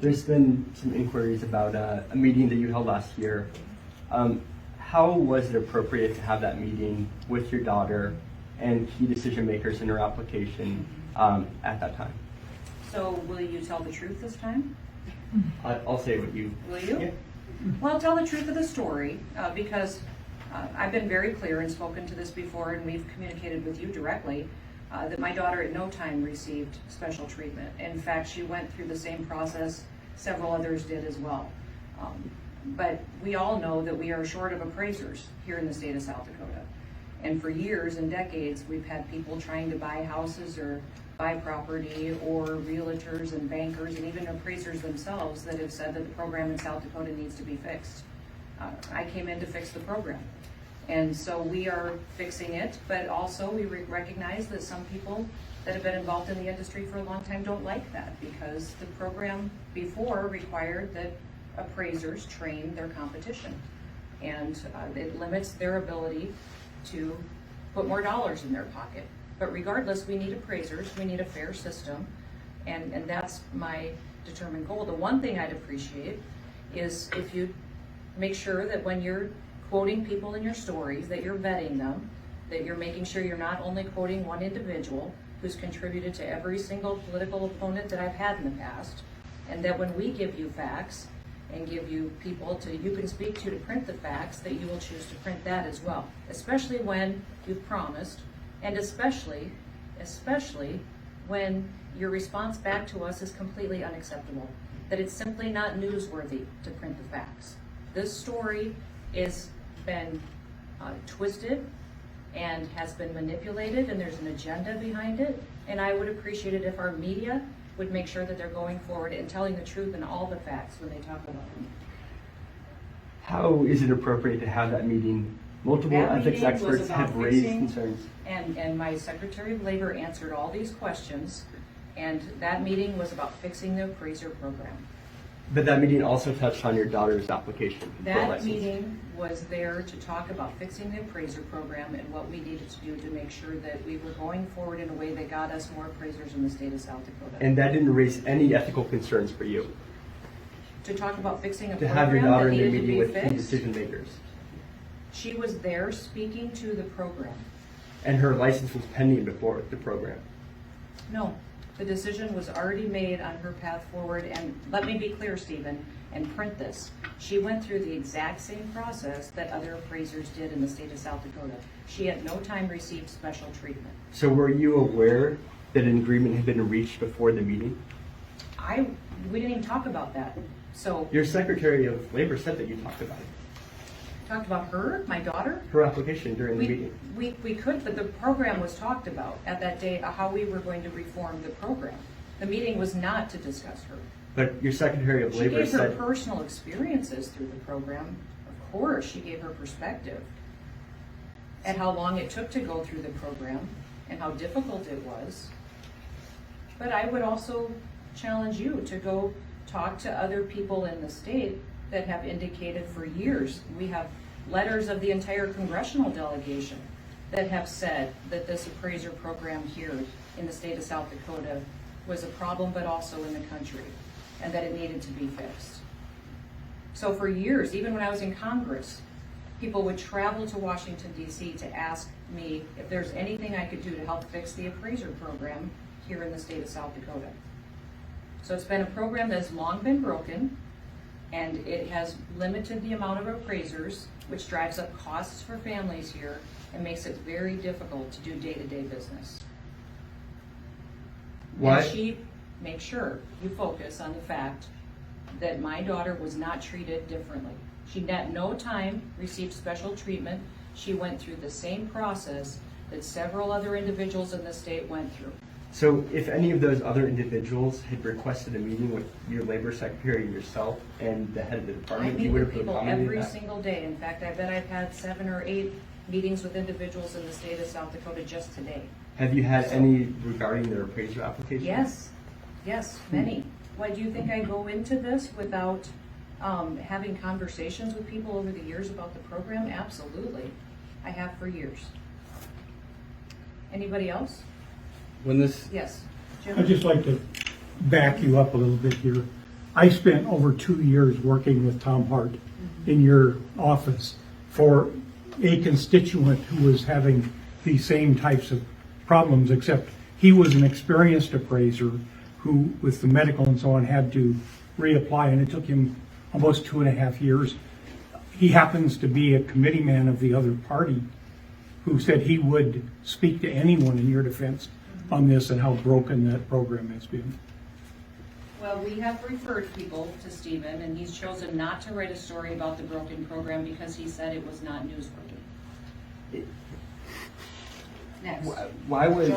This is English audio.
There's been some inquiries about a meeting that you held last year. How was it appropriate to have that meeting with your daughter and key decision makers in her application at that time? So will you tell the truth this time? I'll say what you... Will you? Yeah. Well, tell the truth of the story because I've been very clear and spoken to this before, and we've communicated with you directly that my daughter at no time received special treatment. In fact, she went through the same process several others did as well. But we all know that we are short of appraisers here in the state of South Dakota. And for years and decades, we've had people trying to buy houses or buy property, or realtors and bankers and even appraisers themselves that have said that the program in South Dakota needs to be fixed. I came in to fix the program. And so we are fixing it, but also we recognize that some people that have been involved in the industry for a long time don't like that, because the program before required that appraisers train their competition. And it limits their ability to put more dollars in their pocket. But regardless, we need appraisers, we need a fair system, and that's my determined goal. The one thing I'd appreciate is if you make sure that when you're quoting people in your stories, that you're vetting them, that you're making sure you're not only quoting one individual who's contributed to every single political opponent that I've had in the past, and that when we give you facts and give you people you can speak to print the facts, that you will choose to print that as well, especially when you've promised, and especially when your response back to us is completely unacceptable, that it's simply not newsworthy to print the facts. This story has been twisted and has been manipulated, and there's an agenda behind it, and I would appreciate it if our media would make sure that they're going forward and telling the truth and all the facts when they talk about them. How is it appropriate to have that meeting? Multiple That ethics meeting was experts about have raised fixing- concerns. And my Secretary of Labor answered all these questions, and that meeting was about fixing the appraiser program. But that meeting also touched on your daughter's application for a That license. meeting was there to talk about fixing the appraiser program and what we needed to do to make sure that we were going forward in a way that got us more appraisers in the state of South Dakota. And that didn't raise any ethical concerns for you? To talk about fixing a To have your program daughter that in a needed to meeting be with key fixed? decision makers? She was there speaking to the program. And her license was pending before the program? No, the decision was already made on her path forward, and let me be clear, Stephen, and print this. She went through the exact same process that other appraisers did in the state of South Dakota. She at no time received special treatment. So were you aware that an agreement had been reached before the meeting? We didn't even talk about that. So, Your Secretary of Labor said that you talked about it. talked about her, my daughter? Her application during the meeting. We could, but the program was talked about at that day, how we were going to reform the program. The meeting was not to discuss her. But your Secretary of She Labor gave her said... personal experiences through the program. Of course, she gave her perspective and how long it took to go through the program and how difficult it was. But I would also challenge you to go talk to other people in the state that have indicated for years. We have letters of the entire congressional delegation that have said that this appraiser program here in the state of South Dakota was a problem, but also in the country, and that it needed to be fixed. So for years, even when I was in Congress, people would travel to Washington, D.C. to ask me if there's anything I could do to help fix the appraiser program here in the state of South Dakota. So it's been a program that's long been broken, and it has limited the amount of appraisers, which drives up costs for families here and makes it very difficult to do day-to-day business. Why? And she makes sure you focus on the fact that my daughter was not treated differently. She at no time received special treatment. She went through the same process that several other individuals in the state went through. So if any of those other individuals had requested a meeting with your Labor Secretary and yourself and the head of the I department, meet you would with have people accommodated every that? single day. In fact, I bet I've had 7 or 8 meetings with individuals in the state of South Dakota just today. Have you had any regarding their appraiser application? Yes, many. Why, do you think I go into this without having conversations with people over the years about the program? Absolutely. I have for years. Anybody else? When this... Yes. I'd Jim? just like to back you up a little bit here. I spent over 2 years working with Tom Hart in your office for a constituent who was having the same types of problems, except he was an experienced appraiser who, with the medical and so on, had to reapply, and it took him almost 2.5 years. He happens to be a committee man of the other party who said he would speak to anyone in your defense on this and how broken that program has been. Well, we have referred people to Stephen, and he's chosen not to write a story about the broken program because he said it was not newsworthy. Next. Why was